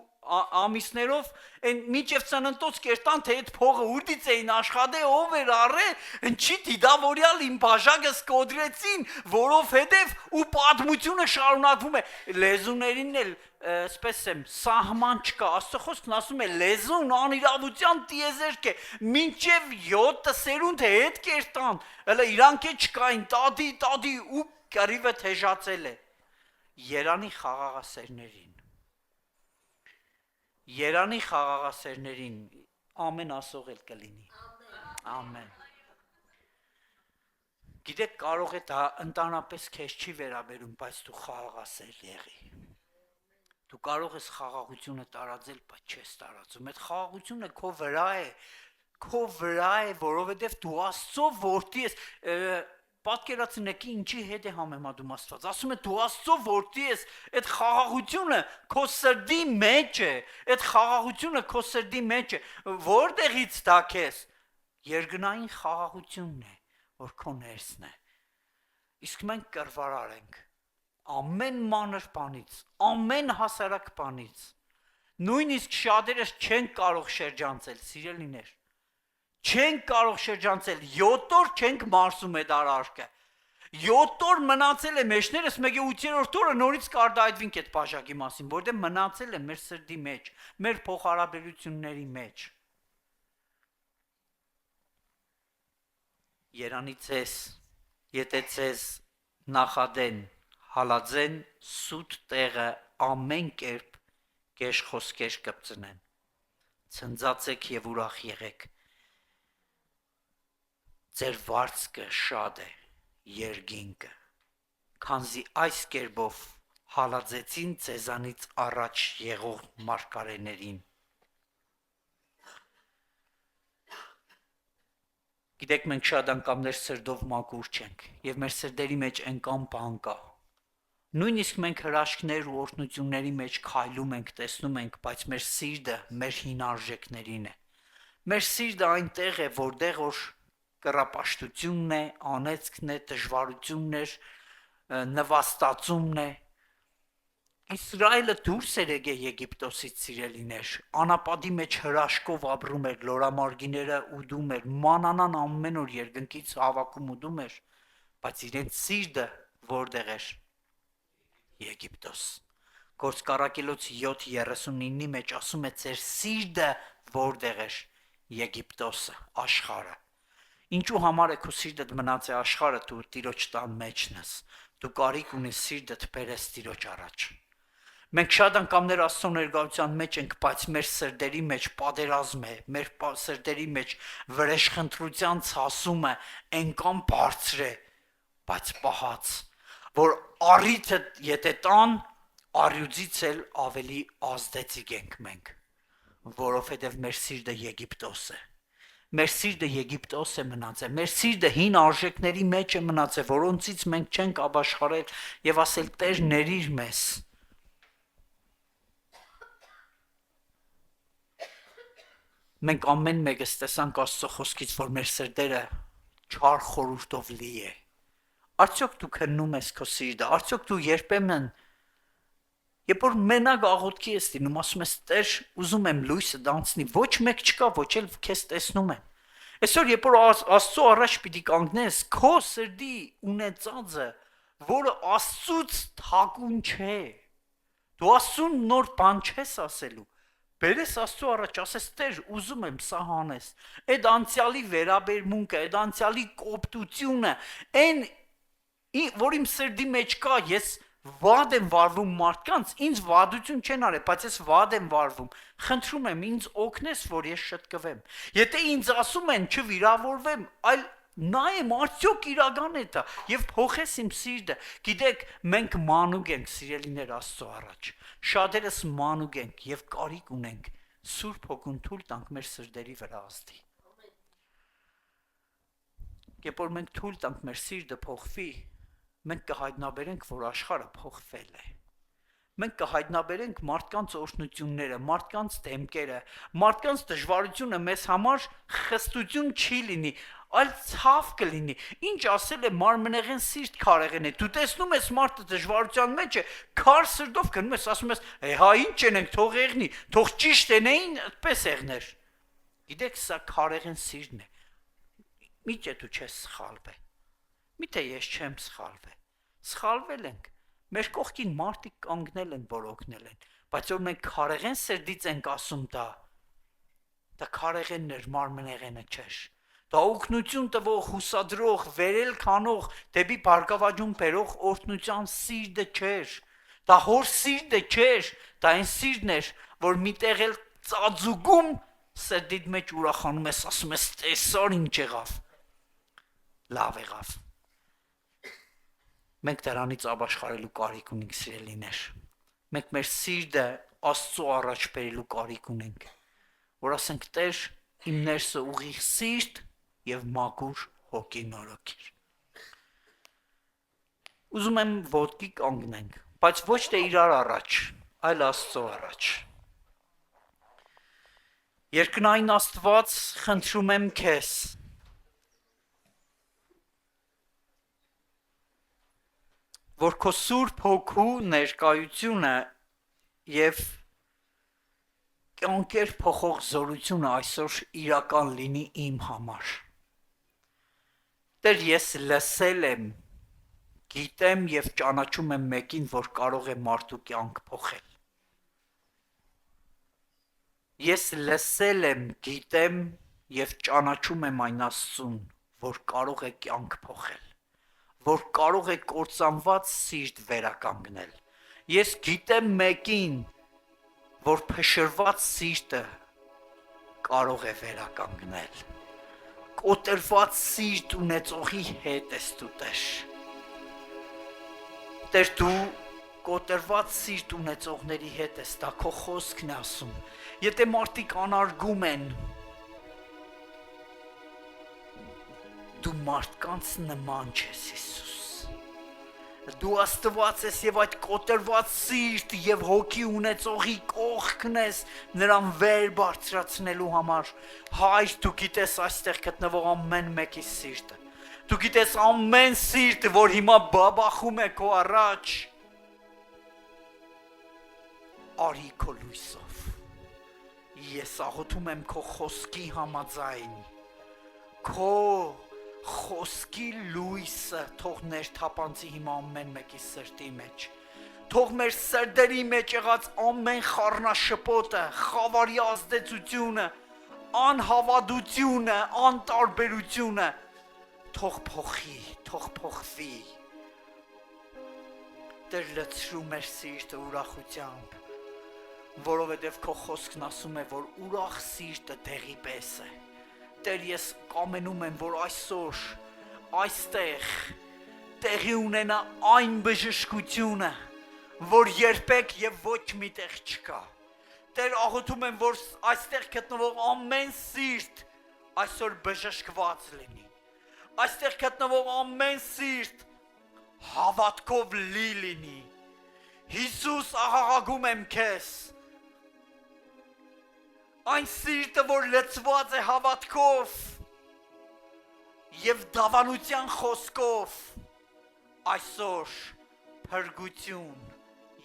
ամիսներով այն միջև ծննդոց կերտան, թե այդ փողը ուրդից էին աշխատե, ով էր առե, ինչի դիդավորյալ իմ բաժակը սկոդրեցին, որովհետև ու պատմությունը շարունակվում է։ Լեզուներին էլ ասպես եմ, սահման չկա, Աստծո խոսքն ասում է լեզուն անիրավության տիեզերք է, մինչև 7 սերունդ հետ կերտան, հələ իրանք է չկային, տադի ու կռիվը թեժացել է։ Երանի խաղաղասերներին ամեն ասող էլ կլինի։ Ամեն։ Գիտեք, կարող է դա ընդանրապես քեզ չի վերաբերում, բայց դու խաղաղասեր եղի։ Դու կարող ես խաղաղությունը տարածել, բայց չես տարածում։ Այդ խաղաղությունը քո վրա է, որովհետև դու Աստծո որդի ես։ Պատկերացնեք ինչի հետ է համեմատում Աստված։ Ասում է դու Աստծո որդի ես, այդ խաղաղությունը քո սրտի մեջ է, այդ խաղաղությունը քո սրտի մեջ է, որտեղից դա քեզ երկնային խաղաղությունն է, որ քո ներսն է։ Իսկ մենք կռվարար ենք ամեն մանր բանից, ամեն հասարակ բանից։ Նույնիսկ շատերս չեն կարող շրջանցել, սիրելիներ։ Չենք կարող շրջանցել, 7 օր չենք մարսում այդ արարքը, 7 օր մնացել է մեջներս, մեկ է 8-րդ օրը նորից կարտահայտվենք այդ բաժակի մասին, որտեղ մնացել է մեր սրտի մեջ, մեր փոխհարաբերությունների մեջ։ Երանի ձեզ, եթե ձեզ նախադեն, հալածեն, սուտ տեղը ամեն կերպ կեշ խոսքեր կպցնեն, ցնծացեք և ուրախ եղեք, ձեր վարձքը շատ է, երկինքը, քանզի այս կերպով հալածեցին ձեզանից առաջ եղող մարգարեներին։ Գիտեք, մենք շատ անգամներ սրտով մաքուր չենք, և մեր սրտերի մեջ անգամ բան կա։ Նույնիսկ մենք հրաշքներ ու օրհնությունների մեջ քայլում ենք, տեսնում ենք, բայց մեր սիրտը մեր հին արժեքներին է։ Մեր սիրտը այնտեղ է, որտեղ որ կռապաշտությունն է, անեծքն է, դժվարությունն է, նվաստացումն է։ Իսրայելը դուրս էր եկել Եգիպտոսից, սիրելիներ, անապատի մեջ հրաշքով ապրում էր, լորամարգիները ուդում էր, մանանան ամեն օր երկնքից հավաքում ուդում էր, բայց իրենց սիրտը որտեղ էր։ Եգիպտոս։ Գործկարակելոց 7:39-ի մեջ ասում է ձեր սիրտը որտեղ էր։ Եգիպտոսը, աշխարհը։ Ինչու համար է քո սիրտդ մնաց է աշխարհը, դու Տիրոջ տան մեջն ես։ Դու կարիք ունես սիրտդ բերես Տիրոջ առաջ։ Մենք շատ անգամներ Աստծո ներկայության մեջ ենք, բայց մեր սրտերի մեջ պատերազմ է, մեր սրտերի մեջ վրեժխնդրության ցասումը այնքան բարձր է, բայց պահած, որ առիթը եթե տան, առյուծից էլ ավելի ազդեցիկ ենք մենք, որովհետև մեր սիրտը Եգիպտոս է։ Մեր սիրտը Եգիպտոս է մնացել, մեր սիրտը հին արժեքների մեջ է մնացել, որոնցից մենք չենք ապաշխարել եւ ասել Տեր ներիր մեզ։ Մենք ամեն մեկս տեսանք Աստծո խոսքից, որ մեր սրտերը չար խորհուրդով լի է։ Արդյոք դու քննում ես քո սիրտը, արդյոք դու երբեմն երբ որ մենակ աղոթքի ես լինում, ասում ես Տեր, ուզում եմ լույսը դանցնի, ոչ մեկ չկա, ոչ էլ քեզ տեսնում են։ Այսօր երբ որ Աստծո առաջ պիտի կանգնես, քո սրտի ունեցածը, որը Աստծուց թակուն չէ, դու Աստծուն նոր բան չես ասելու։ Բերես Աստծո առաջ, ասես Տեր, ուզում եմ սա հանես։ Այդ անցյալի վերաբերմունքը, այդ անցյալի կոպտությունը, այն որ իմ սրտի մեջ կա, ես վատ եմ վարվում մարդկանց, ինձ վատություն չեն արել, բայց ես վատ եմ վարվում։ Խնդրում եմ, ինձ օգնես, որ ես շտկվեմ։ Եթե ինձ ասում են չվիրավորվեմ, այլ նայեմ, արդյոք իրական է դա եւ փոխես իմ սիրտը։ Գիտեք, մենք մանուկ ենք, սիրելիներ Աստծո առաջ։ Շատերս մանուկ ենք եւ կարիք ունենք Սուրբ Հոգուն թույլ տանք մեր սրտերի վրա ազդի։ Երբ որ մենք թույլ տանք մեր սիրտը փոխվի, մենք կհայտնաբերենք, որ աշխարհը փոխվել է։ Մենք կհայտնաբերենք մարդկանց օրհնությունները, մարդկանց դեմքերը, մարդկանց դժվարությունը մեզ համար խստություն չի լինի, այլ ցավ կլինի։ Ինչ ասել է մարմնեղեն սիրտ քարեղեն է։ Դու տեսնում ես մարդը դժվարության մեջ է, քար սրտով գնում ես, ասում ես, հա ինչ ենք, թող եղնի, թող ճիշտ ենեին, այդպես եղներ։ Գիտեք, սա քարեղեն սիրտն է։ Միթե դու չես սխալվել։ Միթե ես չեմ սխալվել։ Սխալվել ենք։ Մեր կողքին մարդիկ կանգնել են, որ օգնել են, բայց որ մենք քարեղեն սրտից ենք ասում դա քարեղենն էր, մարմնեղենը չէր։ Դա օգնություն տվող, հուսադրող, վերել քանող, դեպի բարգավաճում բերող օրհնության սիրտը չէր։ Դա հոր սիրտը չէր, դա այն սիրտն էր, որ միտեղ էլ ծածուգում սրտիդ մեջ ուրախանում ես, ասում ես տեսար ինչ եղավ։ Լավ եղավ։ Մենք դրանից ապաշխարելու կարիք ունենք, սիրելիներ։ Մենք մեր սիրտը Աստծո առաջ բերելու կարիք ունենք, որ ասենք Տեր, իմ ներսը ուղիղ սիրտ եւ մաքուր հոգի նորոգիր։ Ուզում եմ ոտքի կանգնենք, բայց ոչ թե իրար առաջ, այլ Աստծո առաջ։ Երկնային Աստված, խնդրում եմ քեզ, որ քո Սուրբ Հոգու ներկայությունը եւ կյանքեր փոխող զորությունը այսօր իրական լինի իմ համար։ Տեր, ես լսել եմ, գիտեմ եւ ճանաչում եմ մեկին, որ կարող է մարդու կյանք փոխել։ Ես լսել եմ, գիտեմ եւ ճանաչում եմ այն Աստծուն, որ կարող է կյանք փոխել, որ կարող է կործանված սիրտ վերականգնել։ Ես գիտեմ մեկին, որ փշրված սիրտը կարող է վերականգնել։ Կոտրված սիրտ ունեցողի հետ ես դու, Տեր։ Տեր, դու կոտրված սիրտ ունեցողների հետ ես, դա քո խոսքն է ասում։ Եթե մարդիկ անարգում են, դու մարդկանց նման չես, Հիսուս։ Դու Աստված ես եւ այդ կոտրված սիրտ եւ հոգի ունեցողի կողքն ես նրան վեր բարձրացնելու համար։ Հայր, դու գիտես այստեղ գտնվող ամեն մեկի սիրտը։ Դու գիտես ամեն սիրտը, որ հիմա բաբախում է քո առաջ։ Արի քո լույսով։ Ես աղոթում եմ քո խոսքի համաձայն։ Քո խոսքի լույսը թող ներթափանցի հիմա ամեն մեկի սրտի մեջ։ Թող մեր սրտերի մեջ եղած ամեն խառնաշփոտը, խավարի ազդեցությունը, անհավատությունը, անտարբերությունը թող փոխվի։ Տեր, լցրու մեր սիրտը ուրախությամբ, որովհետև քո խոսքն ասում է, որ ուրախ սիրտը դեղի պես է։ Տեր, ես կամենում եմ, որ այսօր, այստեղ տեղի ունենա այն բժշկությունը, որ երբեք եւ ոչ միտեղ չկա։ Տեր, աղոթում եմ, որ այստեղ գտնվող ամեն սիրտ այսօր բժշկված լինի։ Այստեղ գտնվող ամեն սիրտ հավատքով լի լինի։ Հիսուս, աղաղակում եմ քեզ։ Այն սիրտը, որ լցված է հավատքով եւ դավանության խոսքով, այսօր փրկություն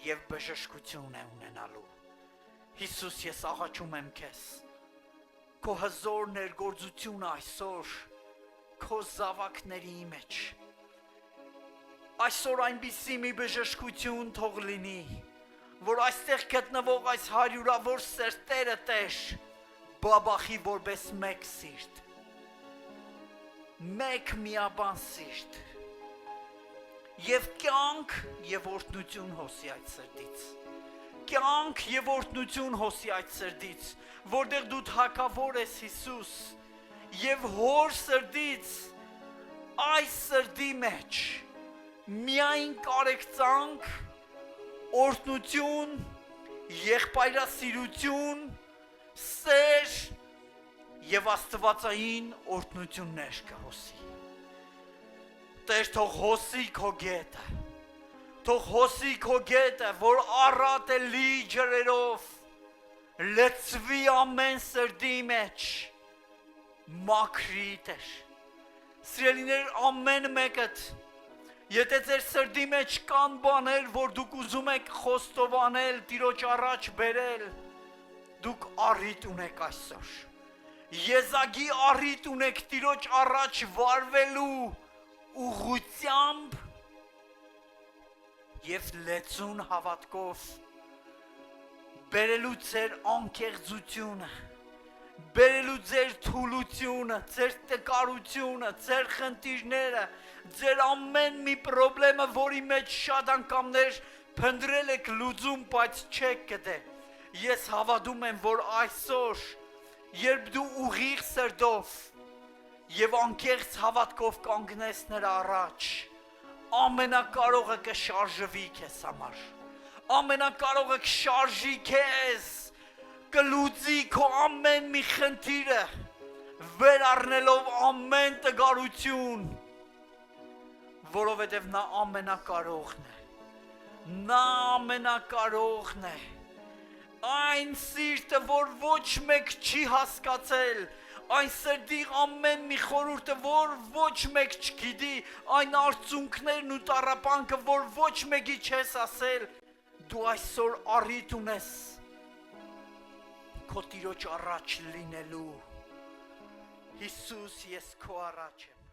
եւ բժշկություն է ունենալու։ Հիսուս, ես աղաչում եմ քեզ։ Քո հզոր ներգործությունը այսօր քո զավակների մեջ։ Այսօր այնպիսի մի բժշկություն թող լինի, որ այստեղ գտնվող այս հարյուրավոր սրտերը, Տեր, բաբախի որպես մեկ սիրտ, մեկ միաբան սիրտ, եւ կյանք եւ օրհնություն հոսի այդ սրտից, կյանք եւ օրհնություն հոսի այդ սրտից, որտեղ դու թագավոր ես, Հիսուս, եւ հոր սրտից այս սրտի մեջ միայն կարեկցանք, օրհնություն, եղբայրասիրություն, սեր եւ աստվածային օրհնություններ կհոսի։ Տեր, թող հոսի քո գետը, թող հոսի քո գետը, որ առատ է լի ջրերով, լցվի ամեն սրտի մեջ, մաքրի, Տեր։ Սիրելիներ, ամեն մեկդ, եթե ձեր սրտի մեջ կան բաներ, որ դուք ուզում եք խոստովանել, Տիրոջ առաջ բերել, դուք առիթ ունեք այսօր։ Եզակի առիթ ունեք Տիրոջ առաջ վարվելու ուղղությամբ եւ լեցուն հավատքով բերելու ձեր անկեղծությունը, բերելու ձեր թուլությունը, ձեր տկարությունը, ձեր խնդիրները, ձեր ամեն մի պրոբլեմը, որի մեջ շատ անգամներ փնտրել եք լուծում, բայց չեք գտել։ Ես հավատում եմ, որ այսօր, երբ դու ուղիղ սրտով եւ անկեղծ հավատքով կանգնես նրա առաջ, ամենակարողը կշարժվի քեզ համար, ամենակարողը կշարժի քեզ, կլուծի քո ամեն մի խնդիրը, վեր առնելով ամեն տգարություն, որովհետև նա ամենակարողն է, նա ամենակարողն է, այն սիրտը, որ ոչ մեկ չի հասկացել, այն սրտի ամեն մի խորհուրդը, որ ոչ մեկ չգիտի, այն արցունքներն ու տառապանքը, որ ոչ մեկի չես ասել, դու այսօր առիթ ունես քո Տիրոջ առաջ լինելու։ Հիսուս, ես քո առաջ եմ։